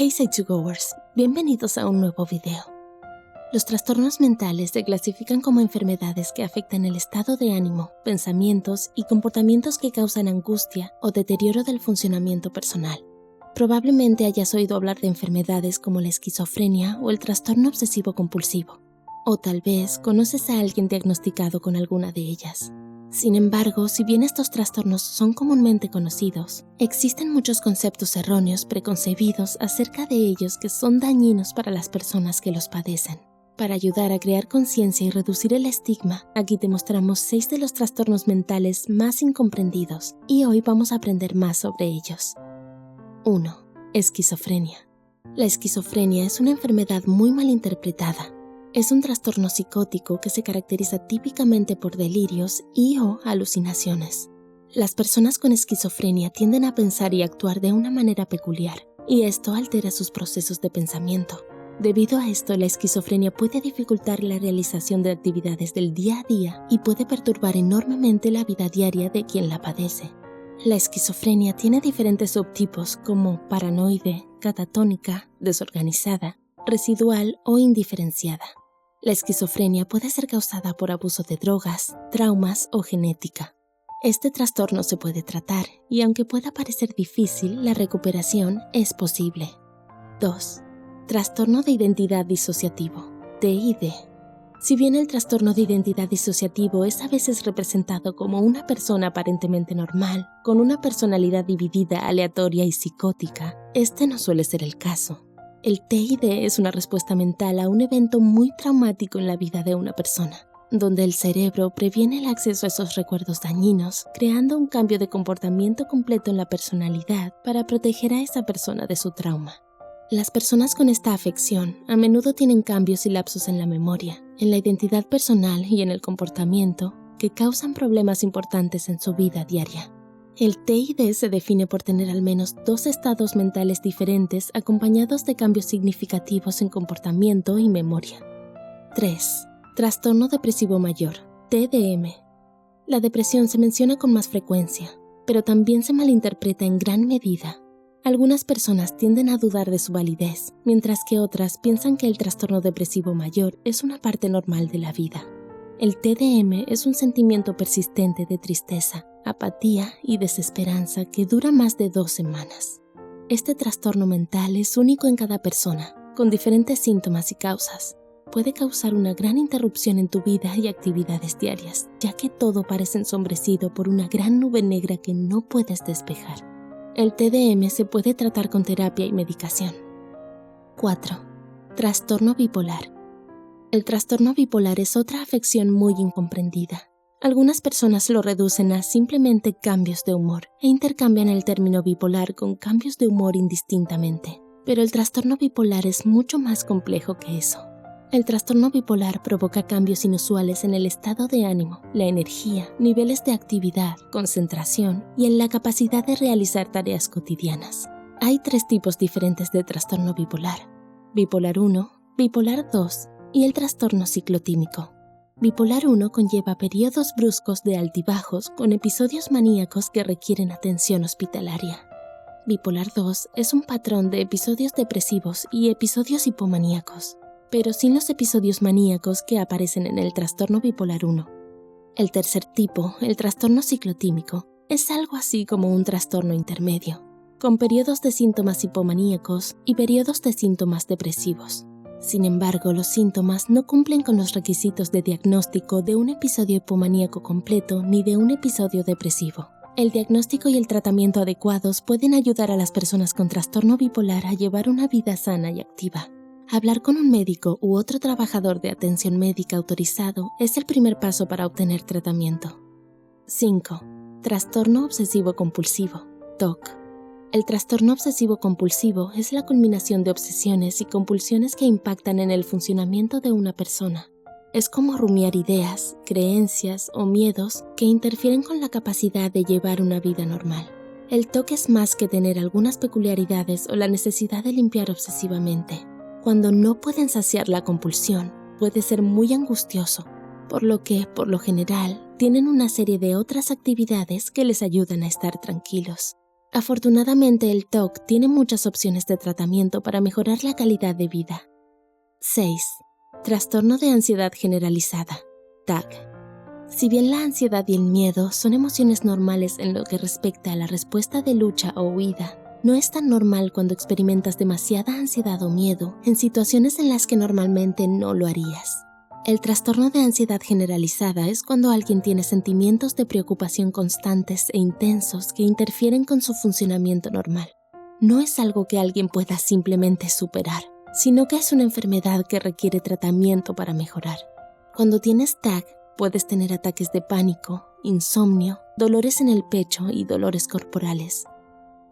Hey Say2Goers, bienvenidos a un nuevo video. Los trastornos mentales se clasifican como enfermedades que afectan el estado de ánimo, pensamientos y comportamientos que causan angustia o deterioro del funcionamiento personal. Probablemente hayas oído hablar de enfermedades como la esquizofrenia o el trastorno obsesivo-compulsivo, o tal vez conoces a alguien diagnosticado con alguna de ellas. Sin embargo, si bien estos trastornos son comúnmente conocidos, existen muchos conceptos erróneos preconcebidos acerca de ellos que son dañinos para las personas que los padecen. Para ayudar a crear conciencia y reducir el estigma, aquí te mostramos 6 de los trastornos mentales más incomprendidos y hoy vamos a aprender más sobre ellos. 1. Esquizofrenia. La esquizofrenia es una enfermedad muy mal interpretada. Es un trastorno psicótico que se caracteriza típicamente por delirios y/o alucinaciones. Las personas con esquizofrenia tienden a pensar y actuar de una manera peculiar, y esto altera sus procesos de pensamiento. Debido a esto, la esquizofrenia puede dificultar la realización de actividades del día a día y puede perturbar enormemente la vida diaria de quien la padece. La esquizofrenia tiene diferentes subtipos como paranoide, catatónica, desorganizada, residual o indiferenciada. La esquizofrenia puede ser causada por abuso de drogas, traumas o genética. Este trastorno se puede tratar y aunque pueda parecer difícil, la recuperación es posible. 2. Trastorno de identidad disociativo, TID. Si bien el trastorno de identidad disociativo es a veces representado como una persona aparentemente normal, con una personalidad dividida, aleatoria y psicótica, este no suele ser el caso. El TID es una respuesta mental a un evento muy traumático en la vida de una persona, donde el cerebro previene el acceso a esos recuerdos dañinos, creando un cambio de comportamiento completo en la personalidad para proteger a esa persona de su trauma. Las personas con esta afección a menudo tienen cambios y lapsos en la memoria, en la identidad personal y en el comportamiento que causan problemas importantes en su vida diaria. El TID se define por tener al menos 2 estados mentales diferentes acompañados de cambios significativos en comportamiento y memoria. 3. Trastorno depresivo mayor, TDM. La depresión se menciona con más frecuencia, pero también se malinterpreta en gran medida. Algunas personas tienden a dudar de su validez, mientras que otras piensan que el trastorno depresivo mayor es una parte normal de la vida. El TDM es un sentimiento persistente de tristeza, apatía y desesperanza que dura más de 2 semanas. Este trastorno mental es único en cada persona, con diferentes síntomas y causas. Puede causar una gran interrupción en tu vida y actividades diarias, ya que todo parece ensombrecido por una gran nube negra que no puedes despejar. El TDM se puede tratar con terapia y medicación. 4. Trastorno bipolar. El trastorno bipolar es otra afección muy incomprendida. Algunas personas lo reducen a simplemente cambios de humor e intercambian el término bipolar con cambios de humor indistintamente. Pero el trastorno bipolar es mucho más complejo que eso. El trastorno bipolar provoca cambios inusuales en el estado de ánimo, la energía, niveles de actividad, concentración y en la capacidad de realizar tareas cotidianas. Hay 3 tipos diferentes de trastorno bipolar: bipolar 1, bipolar 2 y el trastorno ciclotímico. Bipolar 1 conlleva periodos bruscos de altibajos con episodios maníacos que requieren atención hospitalaria. Bipolar 2 es un patrón de episodios depresivos y episodios hipomaníacos, pero sin los episodios maníacos que aparecen en el trastorno bipolar 1. El tercer tipo, el trastorno ciclotímico, es algo así como un trastorno intermedio, con periodos de síntomas hipomaníacos y periodos de síntomas depresivos. Sin embargo, los síntomas no cumplen con los requisitos de diagnóstico de un episodio hipomaníaco completo ni de un episodio depresivo. El diagnóstico y el tratamiento adecuados pueden ayudar a las personas con trastorno bipolar a llevar una vida sana y activa. Hablar con un médico u otro trabajador de atención médica autorizado es el primer paso para obtener tratamiento. 5. Trastorno obsesivo-compulsivo, TOC. El trastorno obsesivo-compulsivo es la culminación de obsesiones y compulsiones que impactan en el funcionamiento de una persona. Es como rumiar ideas, creencias o miedos que interfieren con la capacidad de llevar una vida normal. El TOC es más que tener algunas peculiaridades o la necesidad de limpiar obsesivamente. Cuando no pueden saciar la compulsión, puede ser muy angustioso, por lo que, por lo general, tienen una serie de otras actividades que les ayudan a estar tranquilos. Afortunadamente, el TOC tiene muchas opciones de tratamiento para mejorar la calidad de vida. 6. Trastorno de ansiedad generalizada, TAG. Si bien la ansiedad y el miedo son emociones normales en lo que respecta a la respuesta de lucha o huida, no es tan normal cuando experimentas demasiada ansiedad o miedo en situaciones en las que normalmente no lo harías. El trastorno de ansiedad generalizada es cuando alguien tiene sentimientos de preocupación constantes e intensos que interfieren con su funcionamiento normal. No es algo que alguien pueda simplemente superar, sino que es una enfermedad que requiere tratamiento para mejorar. Cuando tienes TAG, puedes tener ataques de pánico, insomnio, dolores en el pecho y dolores corporales.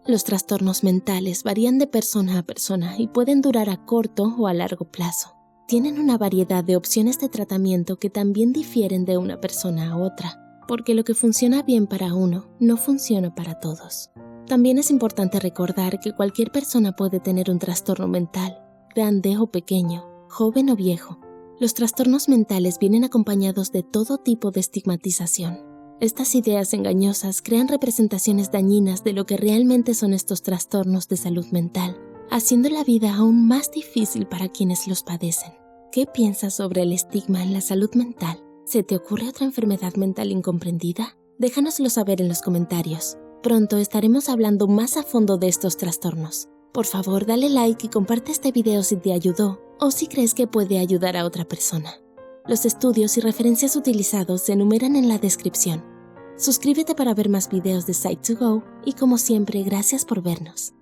Los trastornos mentales varían de persona a persona y pueden durar a corto o a largo plazo. Tienen una variedad de opciones de tratamiento que también difieren de una persona a otra, porque lo que funciona bien para uno no funciona para todos. También es importante recordar que cualquier persona puede tener un trastorno mental, grande o pequeño, joven o viejo. Los trastornos mentales vienen acompañados de todo tipo de estigmatización. Estas ideas engañosas crean representaciones dañinas de lo que realmente son estos trastornos de salud mental, haciendo la vida aún más difícil para quienes los padecen. ¿Qué piensas sobre el estigma en la salud mental? ¿Se te ocurre otra enfermedad mental incomprendida? Déjanoslo saber en los comentarios. Pronto estaremos hablando más a fondo de estos trastornos. Por favor, dale like y comparte este video si te ayudó o si crees que puede ayudar a otra persona. Los estudios y referencias utilizados se enumeran en la descripción. Suscríbete para ver más videos de Psych2Go y como siempre, gracias por vernos.